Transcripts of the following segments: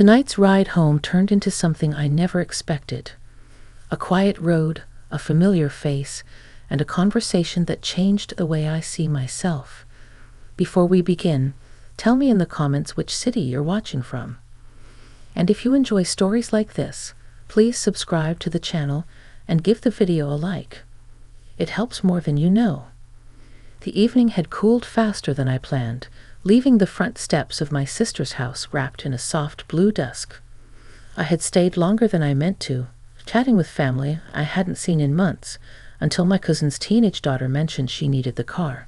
Tonight's ride home turned into something I never expected. A quiet road, a familiar face, and a conversation that changed the way I see myself. Before we begin, tell me in the comments which city you're watching from. And if you enjoy stories like this, please subscribe to the channel and give the video a like. It helps more than you know. The evening had cooled faster than I planned, leaving the front steps of my sister's house wrapped in a soft blue dusk. I had stayed longer than I meant to, chatting with family I hadn't seen in months, until my cousin's teenage daughter mentioned she needed the car.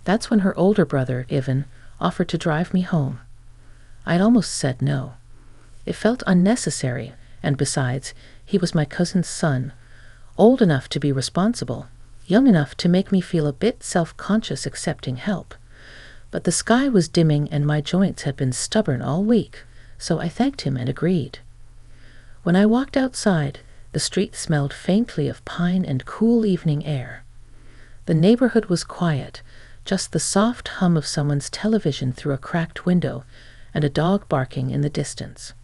That's when her older brother, Ivan, offered to drive me home. I'd almost said no. It felt unnecessary, and besides, he was my cousin's son, old enough to be responsible, young enough to make me feel a bit self-conscious accepting help. But the sky was dimming and my joints had been stubborn all week, so I thanked him and agreed. When I walked outside, the street smelled faintly of pine and cool evening air. The neighborhood was quiet, just the soft hum of someone's television through a cracked window and a dog barking in the distance.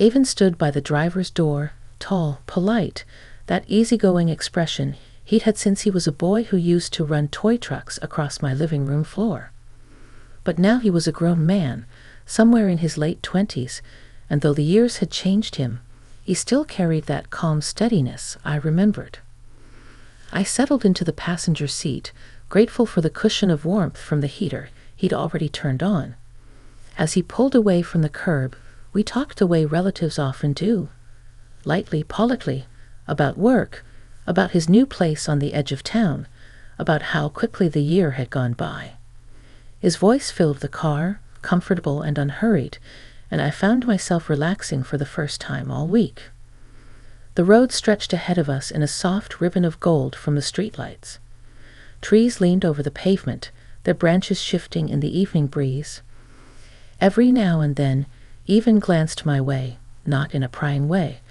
Ivan stood by the driver's door, tall, polite, that easygoing expression he'd had since he was a boy who used to run toy trucks across my living room floor. But now he was a grown man, somewhere in his late 20s, and though the years had changed him, he still carried that calm steadiness I remembered. I settled into the passenger seat, grateful for the cushion of warmth from the heater he'd already turned on. As he pulled away from the curb, we talked the way relatives often do, lightly, politely, about work, about his new place on the edge of town, about how quickly the year had gone by. His voice filled the car, comfortable and unhurried, and I found myself relaxing for the first time all week. The road stretched ahead of us in a soft ribbon of gold from the streetlights. Trees leaned over the pavement, their branches shifting in the evening breeze. Every now and then, Ivan glanced my way, not in a prying way,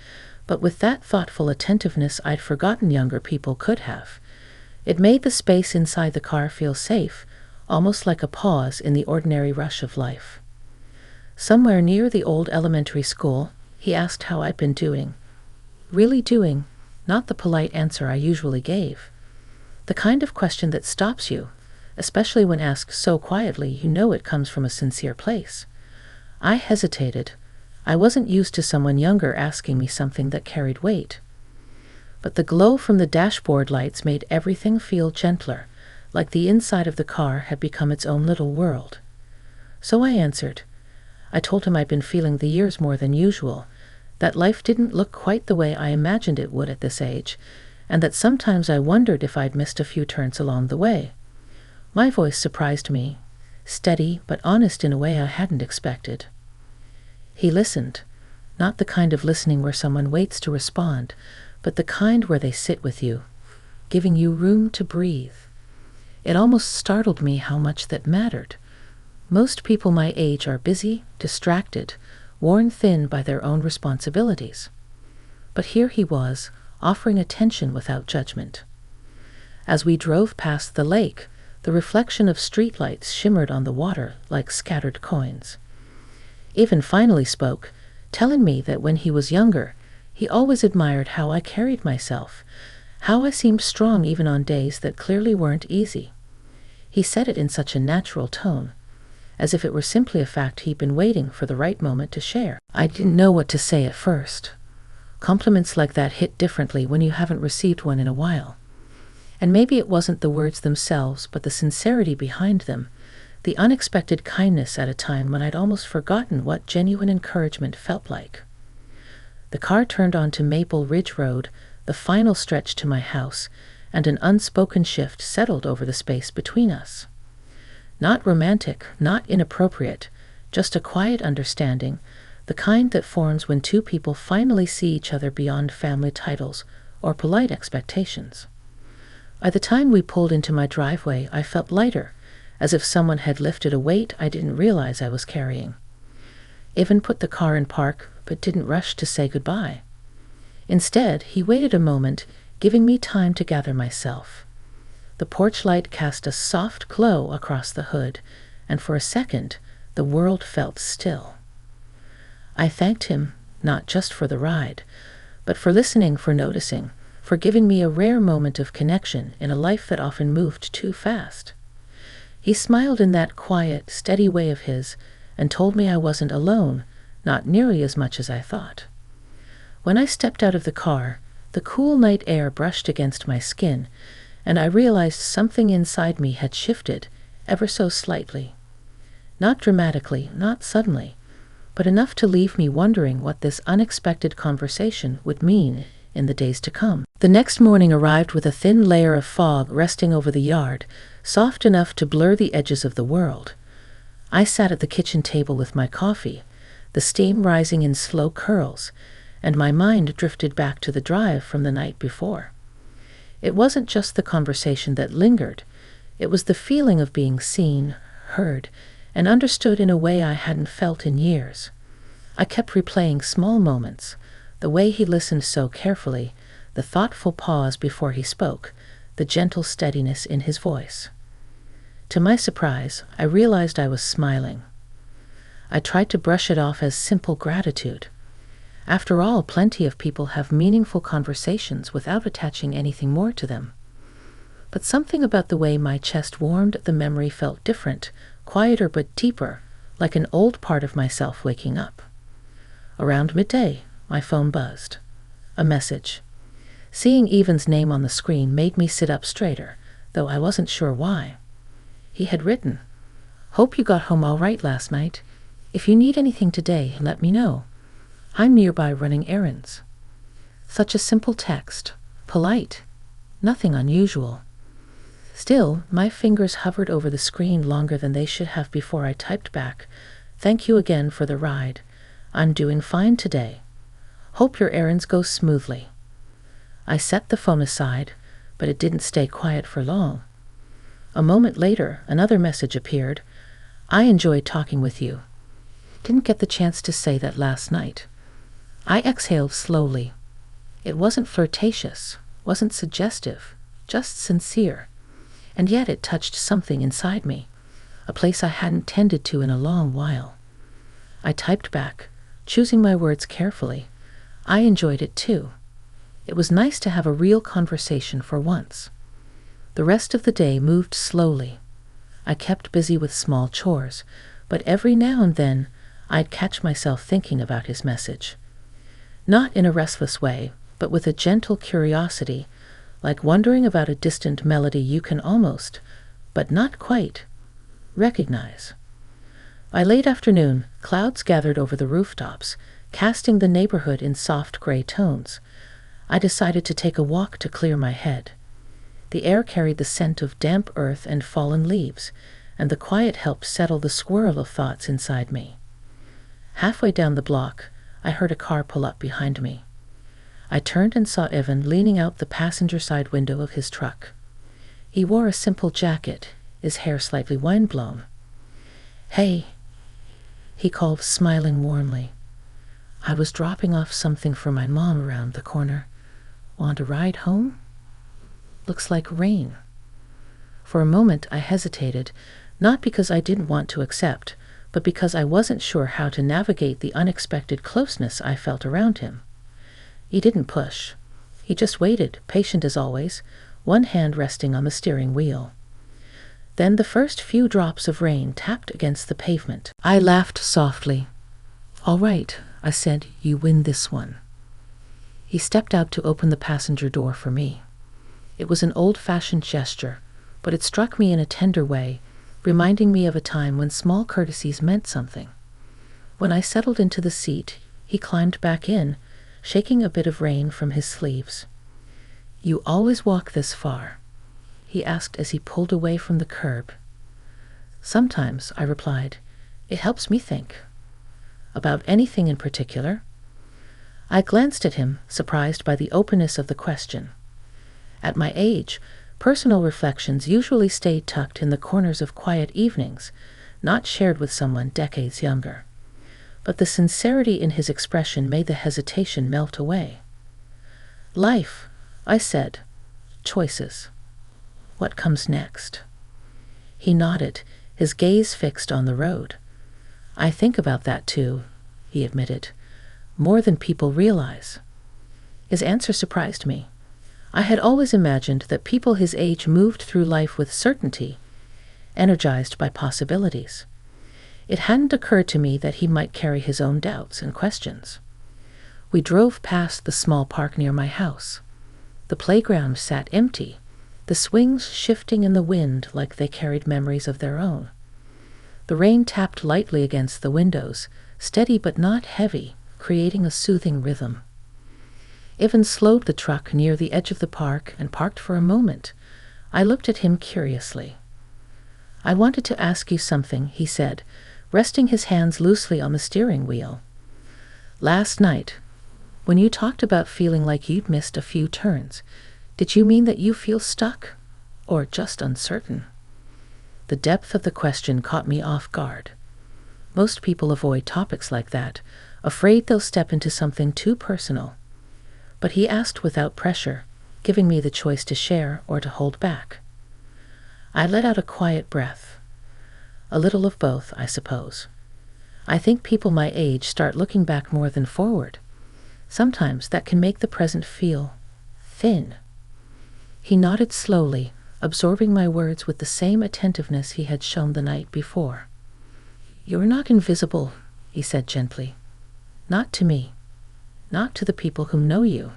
but with that thoughtful attentiveness I'd forgotten younger people could have. It made the space inside the car feel safe, almost like a pause in the ordinary rush of life. Somewhere near the old elementary school, he asked how I'd been doing. Really doing, not the polite answer I usually gave. The kind of question that stops you, especially when asked so quietly you know it comes from a sincere place. I hesitated. I wasn't used to someone younger asking me something that carried weight. But the glow from the dashboard lights made everything feel gentler, like the inside of the car had become its own little world. So I answered. I told him I'd been feeling the years more than usual, that life didn't look quite the way I imagined it would at this age, and that sometimes I wondered if I'd missed a few turns along the way. My voice surprised me, steady but honest in a way I hadn't expected. He listened, not the kind of listening where someone waits to respond, but the kind where they sit with you, giving you room to breathe. It almost startled me how much that mattered. Most people my age are busy, distracted, worn thin by their own responsibilities. But here he was, offering attention without judgment. As we drove past the lake, the reflection of streetlights shimmered on the water like scattered coins. Ivan finally spoke, telling me that when he was younger, he always admired how I carried myself, how I seemed strong even on days that clearly weren't easy. He said it in such a natural tone, as if it were simply a fact he'd been waiting for the right moment to share. I didn't know what to say at first. Compliments like that hit differently when you haven't received one in a while. And maybe it wasn't the words themselves, but the sincerity behind them, the unexpected kindness at a time when I'd almost forgotten what genuine encouragement felt like. The car turned onto Maple Ridge Road, the final stretch to my house, and an unspoken shift settled over the space between us. Not romantic, not inappropriate, just a quiet understanding, the kind that forms when two people finally see each other beyond family titles or polite expectations. By the time we pulled into my driveway, I felt lighter, as if someone had lifted a weight I didn't realize I was carrying. Ivan put the car in park, but didn't rush to say goodbye. Instead, he waited a moment, giving me time to gather myself. The porch light cast a soft glow across the hood, and for a second, the world felt still. I thanked him, not just for the ride, but for listening, for noticing, for giving me a rare moment of connection in a life that often moved too fast. He smiled in that quiet, steady way of his and told me I wasn't alone, not nearly as much as I thought. When I stepped out of the car, the cool night air brushed against my skin, and I realized something inside me had shifted, ever so slightly. Not dramatically, not suddenly, but enough to leave me wondering what this unexpected conversation would mean in the days to come. The next morning arrived with a thin layer of fog resting over the yard, soft enough to blur the edges of the world. I sat at the kitchen table with my coffee, the steam rising in slow curls, and my mind drifted back to the drive from the night before. It wasn't just the conversation that lingered, it was the feeling of being seen, heard, and understood in a way I hadn't felt in years. I kept replaying small moments, the way he listened so carefully, the thoughtful pause before he spoke, the gentle steadiness in his voice. To my surprise, I realized I was smiling. I tried to brush it off as simple gratitude. After all, plenty of people have meaningful conversations without attaching anything more to them. But something about the way my chest warmed at the memory felt different, quieter but deeper, like an old part of myself waking up. Around midday, my phone buzzed. A message. Seeing Evan's name on the screen made me sit up straighter, though I wasn't sure why. He had written, "Hope you got home all right last night. If you need anything today, let me know. I'm nearby running errands." Such a simple text, polite, nothing unusual. Still, my fingers hovered over the screen longer than they should have before I typed back, "Thank you again for the ride. I'm doing fine today. Hope your errands go smoothly." I set the phone aside, but it didn't stay quiet for long. A moment later, another message appeared. "I enjoyed talking with you. Didn't get the chance to say that last night." I exhaled slowly. It wasn't flirtatious, wasn't suggestive, just sincere. And yet it touched something inside me, a place I hadn't tended to in a long while. I typed back, choosing my words carefully. I enjoyed it too. It was nice to have a real conversation for once. The rest of the day moved slowly. I kept busy with small chores, but every now and then I'd catch myself thinking about his message. Not in a restless way, but with a gentle curiosity, like wondering about a distant melody you can almost, but not quite, recognize. By late afternoon, clouds gathered over the rooftops, casting the neighborhood in soft gray tones. I decided to take a walk to clear my head. The air carried the scent of damp earth and fallen leaves, and the quiet helped settle the swirl of thoughts inside me. Halfway down the block, I heard a car pull up behind me. I turned and saw Evan leaning out the passenger side window of his truck. He wore a simple jacket, his hair slightly windblown. "Hey," he called, smiling warmly. "I was dropping off something for my mom around the corner. Want a ride home? Looks like rain." For a moment I hesitated, not because I didn't want to accept, but because I wasn't sure how to navigate the unexpected closeness I felt around him. He didn't push. He just waited, patient as always, one hand resting on the steering wheel. Then the first few drops of rain tapped against the pavement. I laughed softly. "All right," I said, "you win this one." He stepped out to open the passenger door for me. It was an old-fashioned gesture, but it struck me in a tender way, reminding me of a time when small courtesies meant something. When I settled into the seat, he climbed back in, shaking a bit of rain from his sleeves. "You always walk this far?" he asked as he pulled away from the curb. "Sometimes," I replied. "It helps me think." "About anything in particular?" I glanced at him, surprised by the openness of the question. At my age, personal reflections usually stayed tucked in the corners of quiet evenings, not shared with someone decades younger. But the sincerity in his expression made the hesitation melt away. "Life," I said. "Choices. What comes next?" He nodded, his gaze fixed on the road. "I think about that too. he admitted. "More than people realize." His answer surprised me. I had always imagined that people his age moved through life with certainty, energized by possibilities. It hadn't occurred to me that he might carry his own doubts and questions. We drove past the small park near my house. The playground sat empty, the swings shifting in the wind like they carried memories of their own. The rain tapped lightly against the windows, steady but not heavy, creating a soothing rhythm. Ivan slowed the truck near the edge of the park and parked for a moment. I looked at him curiously. "I wanted to ask you something," he said, resting his hands loosely on the steering wheel. "Last night, when you talked about feeling like you'd missed a few turns, did you mean that you feel stuck or just uncertain?" The depth of the question caught me off guard. Most people avoid topics like that, afraid they'll step into something too personal. But he asked without pressure, giving me the choice to share or to hold back. I let out a quiet breath. A little of both, I suppose. I think people my age start looking back more than forward. Sometimes that can make the present feel thin. He nodded slowly, absorbing my words with the same attentiveness he had shown the night before. "You're not invisible," he said gently. "Not to me. Not to the people who know you.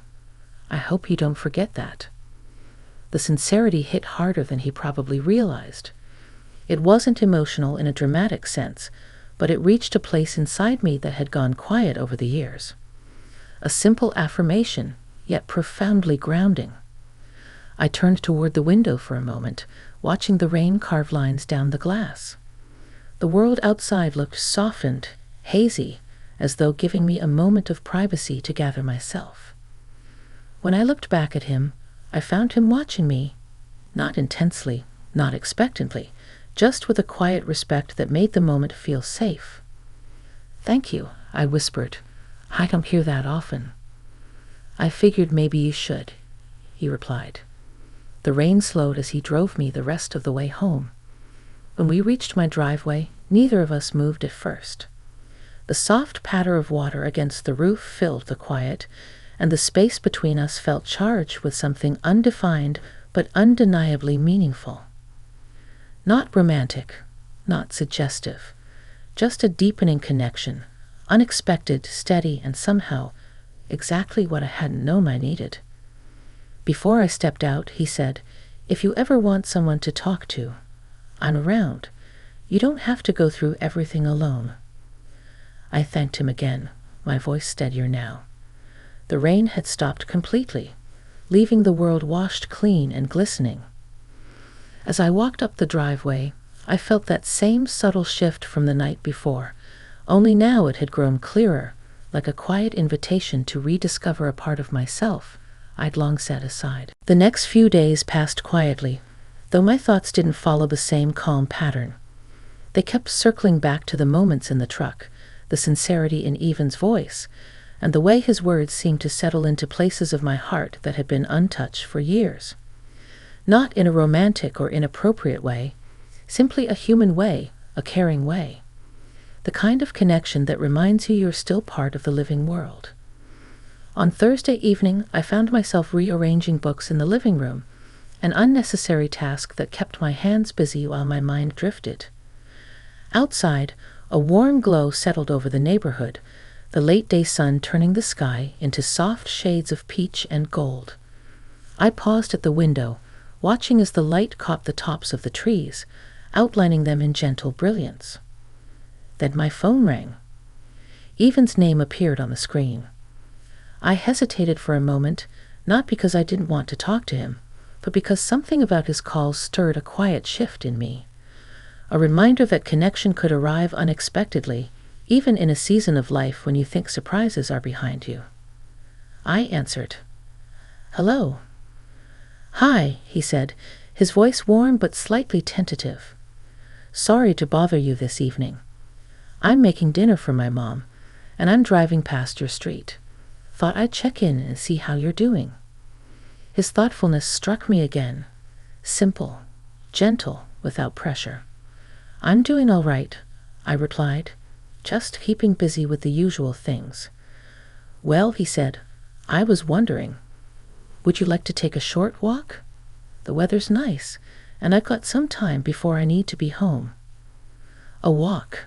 I hope you don't forget that." The sincerity hit harder than he probably realized. It wasn't emotional in a dramatic sense, but it reached a place inside me that had gone quiet over the years. A simple affirmation, yet profoundly grounding. I turned toward the window for a moment, watching the rain carve lines down the glass. The world outside looked softened, hazy, as though giving me a moment of privacy to gather myself. When I looked back at him, I found him watching me, not intensely, not expectantly, just with a quiet respect that made the moment feel safe. "Thank you," I whispered. "I don't hear that often." "I figured maybe you should," he replied. The rain slowed as he drove me the rest of the way home. When we reached my driveway, neither of us moved at first. The soft patter of water against the roof filled the quiet, and the space between us felt charged with something undefined but undeniably meaningful. Not romantic, not suggestive, just a deepening connection, unexpected, steady, and somehow exactly what I hadn't known I needed. Before I stepped out, he said, "If you ever want someone to talk to, I'm around. You don't have to go through everything alone." I thanked him again, my voice steadier now. The rain had stopped completely, leaving the world washed clean and glistening. As I walked up the driveway, I felt that same subtle shift from the night before, only now it had grown clearer, like a quiet invitation to rediscover a part of myself I'd long set aside. The next few days passed quietly, though my thoughts didn't follow the same calm pattern. They kept circling back to the moments in the truck, the sincerity in Ivan's voice, and the way his words seemed to settle into places of my heart that had been untouched for years. Not in a romantic or inappropriate way, simply a human way, a caring way. The kind of connection that reminds you you're still part of the living world. On Thursday evening, I found myself rearranging books in the living room, an unnecessary task that kept my hands busy while my mind drifted. Outside, a warm glow settled over the neighborhood, the late-day sun turning the sky into soft shades of peach and gold. I paused at the window, watching as the light caught the tops of the trees, outlining them in gentle brilliance. Then my phone rang. Ivan's name appeared on the screen. I hesitated for a moment, not because I didn't want to talk to him, but because something about his call stirred a quiet shift in me. A reminder that connection could arrive unexpectedly, even in a season of life when you think surprises are behind you. I answered. "Hello." "Hi," he said, his voice warm but slightly tentative. "Sorry to bother you this evening. I'm making dinner for my mom, and I'm driving past your street. Thought I'd check in and see how you're doing." His thoughtfulness struck me again. Simple, gentle, without pressure. "I'm doing all right," I replied. just keeping busy with the usual things. Well, he said, I was wondering, would you like to take a short walk? The weather's nice, and I've got some time before I need to be home. A walk.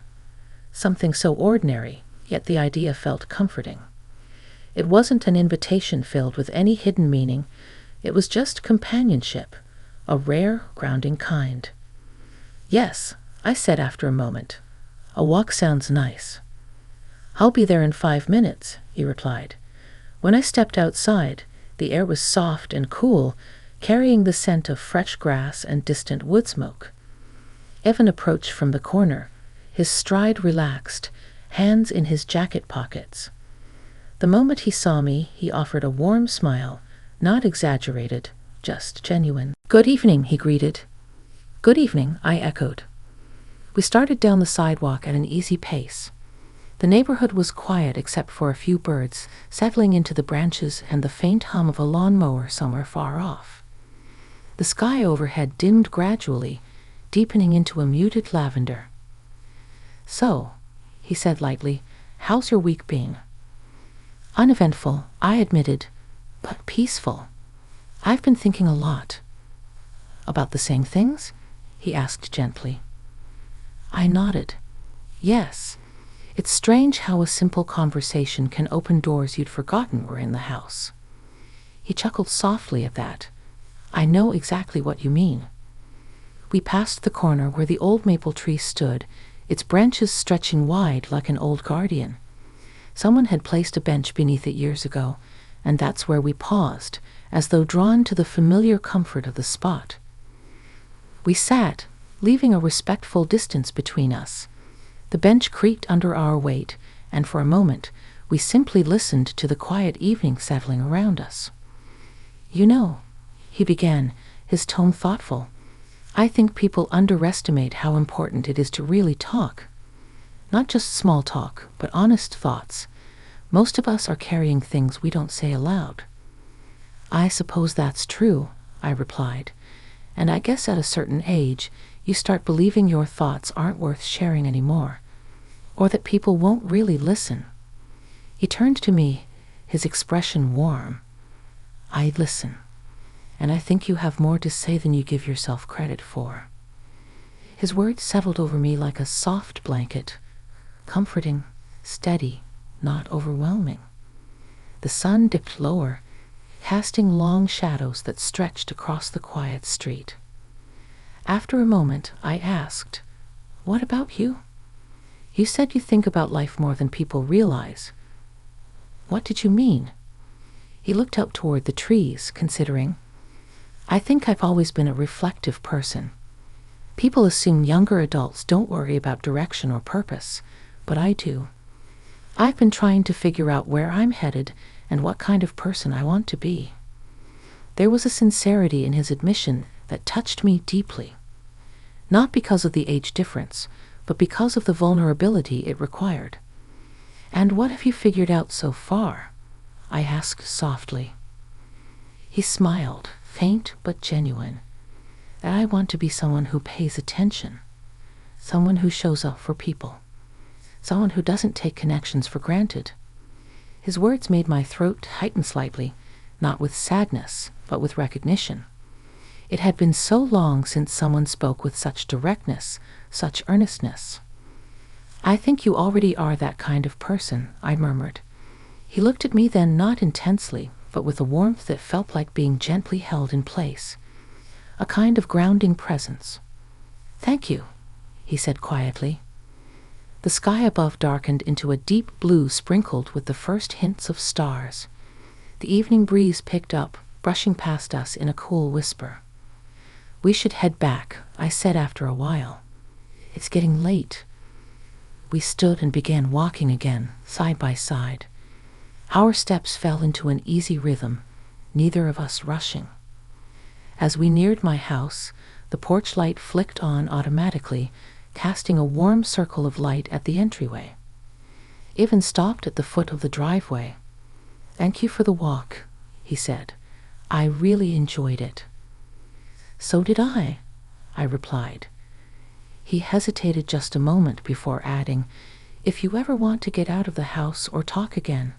Something so ordinary, yet the idea felt comforting. It wasn't an invitation filled with any hidden meaning. It was just companionship, a rare, grounding kind. Yes, I said after a moment. A walk sounds nice. I'll be there in 5 minutes, he replied. When I stepped outside, the air was soft and cool, carrying the scent of fresh grass and distant wood smoke. Evan approached from the corner, his stride relaxed, hands in his jacket pockets. The moment he saw me, he offered a warm smile, not exaggerated, just genuine. Good evening, he greeted. Good evening, I echoed. We started down the sidewalk at an easy pace. The neighborhood was quiet except for a few birds settling into the branches and the faint hum of a lawnmower somewhere far off. The sky overhead dimmed gradually, deepening into a muted lavender. So, he said lightly, how's your week been? Uneventful, I admitted, but peaceful. I've been thinking a lot. About the same things? He asked gently. I nodded. Yes. It's strange how a simple conversation can open doors you'd forgotten were in the house. He chuckled softly at that. I know exactly what you mean. We passed the corner where the old maple tree stood, its branches stretching wide like an old guardian. Someone had placed a bench beneath it years ago, and that's where we paused, as though drawn to the familiar comfort of the spot. We sat, leaving a respectful distance between us. The bench creaked under our weight, and for a moment we simply listened to the quiet evening settling around us. You know, he began, his tone thoughtful, I think people underestimate how important it is to really talk. Not just small talk, but honest thoughts. Most of us are carrying things we don't say aloud. I suppose that's true, I replied, and I guess at a certain age, you start believing your thoughts aren't worth sharing anymore, or that people won't really listen. He turned to me, his expression warm. I listen, and I think you have more to say than you give yourself credit for. His words settled over me like a soft blanket, comforting, steady, not overwhelming. The sun dipped lower, casting long shadows that stretched across the quiet street. After a moment, I asked, what about you? You said you think about life more than people realize. What did you mean? He looked up toward the trees, considering. I think I've always been a reflective person. People assume younger adults don't worry about direction or purpose, but I do. I've been trying to figure out where I'm headed and what kind of person I want to be. There was a sincerity in his admission that touched me deeply. Not because of the age difference, but because of the vulnerability it required. And what have you figured out so far? I asked softly. He smiled, faint but genuine. That I want to be someone who pays attention, someone who shows up for people, someone who doesn't take connections for granted. His words made my throat tighten slightly, not with sadness, but with recognition. It had been so long since someone spoke with such directness, such earnestness. I think you already are that kind of person, I murmured. He looked at me then not intensely, but with a warmth that felt like being gently held in place. A kind of grounding presence. Thank you, he said quietly. The sky above darkened into a deep blue sprinkled with the first hints of stars. The evening breeze picked up, brushing past us in a cool whisper. We should head back, I said after a while. It's getting late. We stood and began walking again, side by side. Our steps fell into an easy rhythm, neither of us rushing. As we neared my house, the porch light flicked on automatically, casting a warm circle of light at the entryway. Ivan stopped at the foot of the driveway. Thank you for the walk, he said. I really enjoyed it. So did I replied. He hesitated just a moment before adding, "If you ever want to get out of the house or talk again,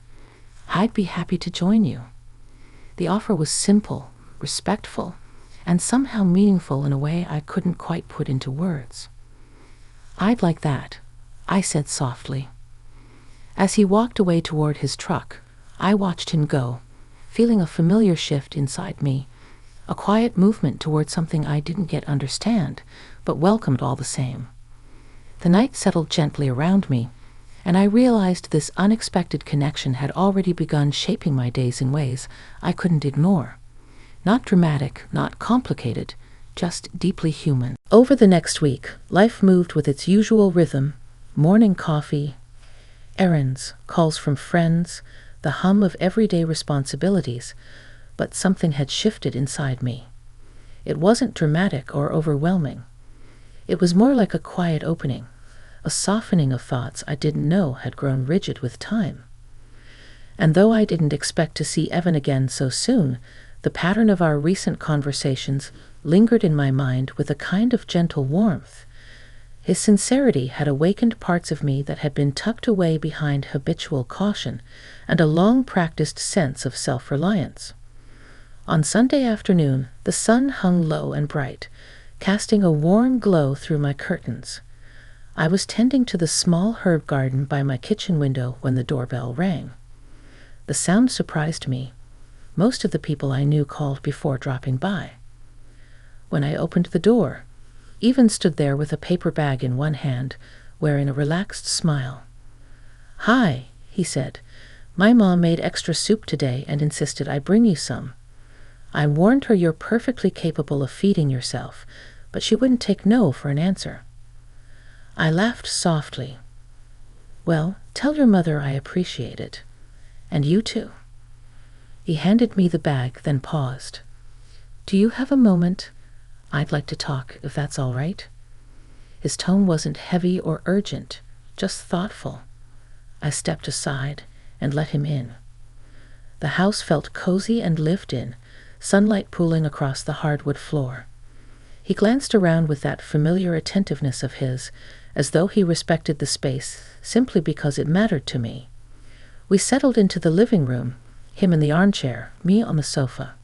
I'd be happy to join you." The offer was simple, respectful, and somehow meaningful in a way I couldn't quite put into words. "I'd like that," I said softly. As he walked away toward his truck, I watched him go, feeling a familiar shift inside me, a quiet movement toward something I didn't yet understand, but welcomed all the same. The night settled gently around me, and I realized this unexpected connection had already begun shaping my days in ways I couldn't ignore. Not dramatic, not complicated, just deeply human. Over the next week, life moved with its usual rhythm: morning coffee, errands, calls from friends, the hum of everyday responsibilities, but something had shifted inside me. It wasn't dramatic or overwhelming. It was more like a quiet opening, a softening of thoughts I didn't know had grown rigid with time. And though I didn't expect to see Evan again so soon, the pattern of our recent conversations lingered in my mind with a kind of gentle warmth. His sincerity had awakened parts of me that had been tucked away behind habitual caution and a long-practiced sense of self-reliance. On Sunday afternoon, the sun hung low and bright, casting a warm glow through my curtains. I was tending to the small herb garden by my kitchen window when the doorbell rang. The sound surprised me. Most of the people I knew called before dropping by. When I opened the door, Evan stood there with a paper bag in one hand, wearing a relaxed smile. "Hi," he said. "My mom made extra soup today and insisted I bring you some. I warned her you're perfectly capable of feeding yourself, but she wouldn't take no for an answer." I laughed softly. "Well, tell your mother I appreciate it. And you too." He handed me the bag, then paused. "Do you have a moment? I'd like to talk, if that's all right." His tone wasn't heavy or urgent, just thoughtful. I stepped aside and let him in. The house felt cozy and lived in, sunlight pooling across the hardwood floor. He glanced around with that familiar attentiveness of his, as though he respected the space simply because it mattered to me. We settled into the living room, him in the armchair, me on the sofa.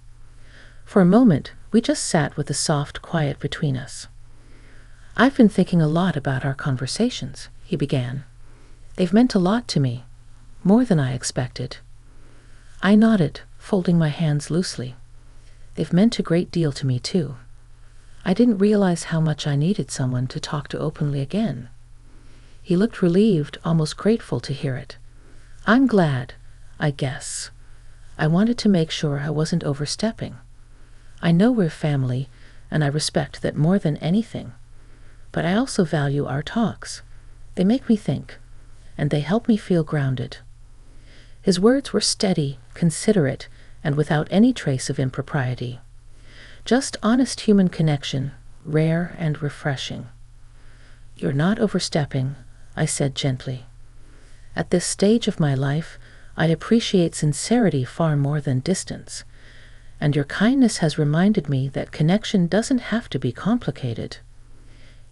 For a moment, we just sat with the soft quiet between us. "I've been thinking a lot about our conversations," he began. "They've meant a lot to me, more than I expected." I nodded, folding my hands loosely. "They've meant a great deal to me, too. I didn't realize how much I needed someone to talk to openly again." He looked relieved, almost grateful to hear it. "I'm glad, I guess. I wanted to make sure I wasn't overstepping. I know we're family, and I respect that more than anything. But I also value our talks. They make me think, and they help me feel grounded." His words were steady, considerate, and without any trace of impropriety. Just honest human connection, rare and refreshing. "You're not overstepping," I said gently. "At this stage of my life, I appreciate sincerity far more than distance, and your kindness has reminded me that connection doesn't have to be complicated."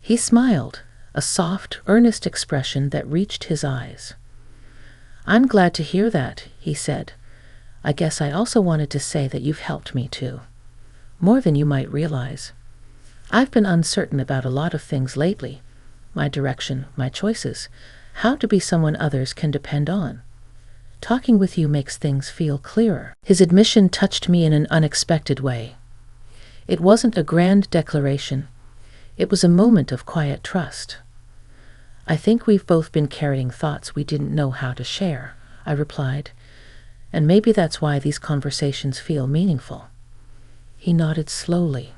He smiled, a soft, earnest expression that reached his eyes. "I'm glad to hear that," he said. "I guess I also wanted to say that you've helped me too. More than you might realize. I've been uncertain about a lot of things lately. My direction, my choices, how to be someone others can depend on. Talking with you makes things feel clearer." His admission touched me in an unexpected way. It wasn't a grand declaration. It was a moment of quiet trust. "I think we've both been carrying thoughts we didn't know how to share," I replied. "And maybe that's why these conversations feel meaningful." He nodded slowly.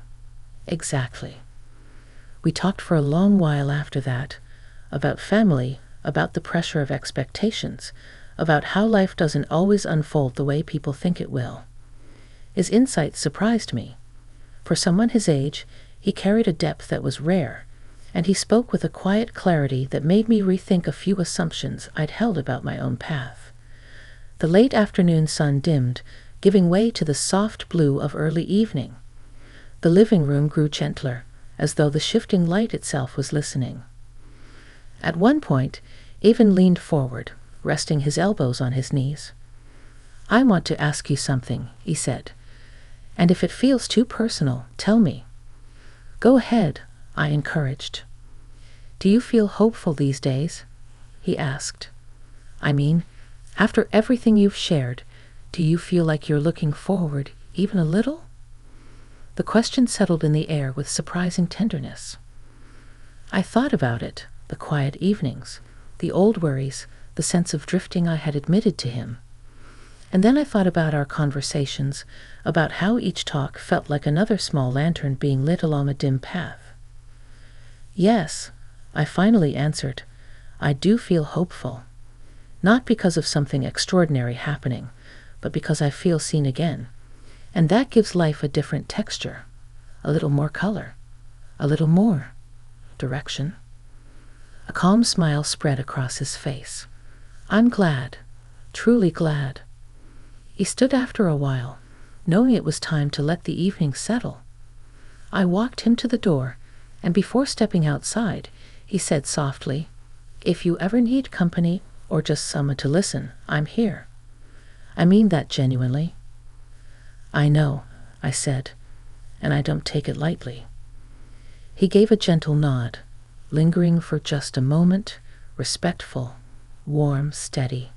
"Exactly." We talked for a long while after that, about family, about the pressure of expectations, about how life doesn't always unfold the way people think it will. His insight surprised me. For someone his age, he carried a depth that was rare, and he spoke with a quiet clarity that made me rethink a few assumptions I'd held about my own path. The late afternoon sun dimmed, giving way to the soft blue of early evening. The living room grew gentler, as though the shifting light itself was listening. At one point, Avon leaned forward, resting his elbows on his knees. "I want to ask you something," he said. "And if it feels too personal, tell me." "Go ahead," I encouraged. "Do you feel hopeful these days?" he asked. "I mean, after everything you've shared, do you feel like you're looking forward even a little?" The question settled in the air with surprising tenderness. I thought about it, the quiet evenings, the old worries, the sense of drifting I had admitted to him. And then I thought about our conversations, about how each talk felt like another small lantern being lit along a dim path. "Yes," I finally answered, "I do feel hopeful. Not because of something extraordinary happening, but because I feel seen again. And that gives life a different texture, a little more color, a little more direction." A calm smile spread across his face. "I'm glad, truly glad." He stood after a while, knowing it was time to let the evening settle. I walked him to the door, and before stepping outside, he said softly, "If you ever need company or just someone to listen, I'm here. I mean that genuinely." "I know," I said, "and I don't take it lightly." He gave a gentle nod, lingering for just a moment, respectful, warm, steady.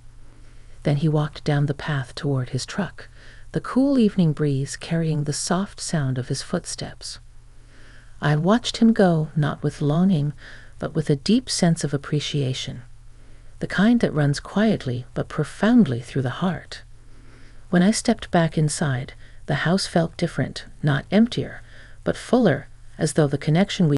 Then he walked down the path toward his truck, the cool evening breeze carrying the soft sound of his footsteps. I watched him go, not with longing, but with a deep sense of appreciation, the kind that runs quietly but profoundly through the heart. When I stepped back inside, the house felt different, not emptier, but fuller, as though the connection we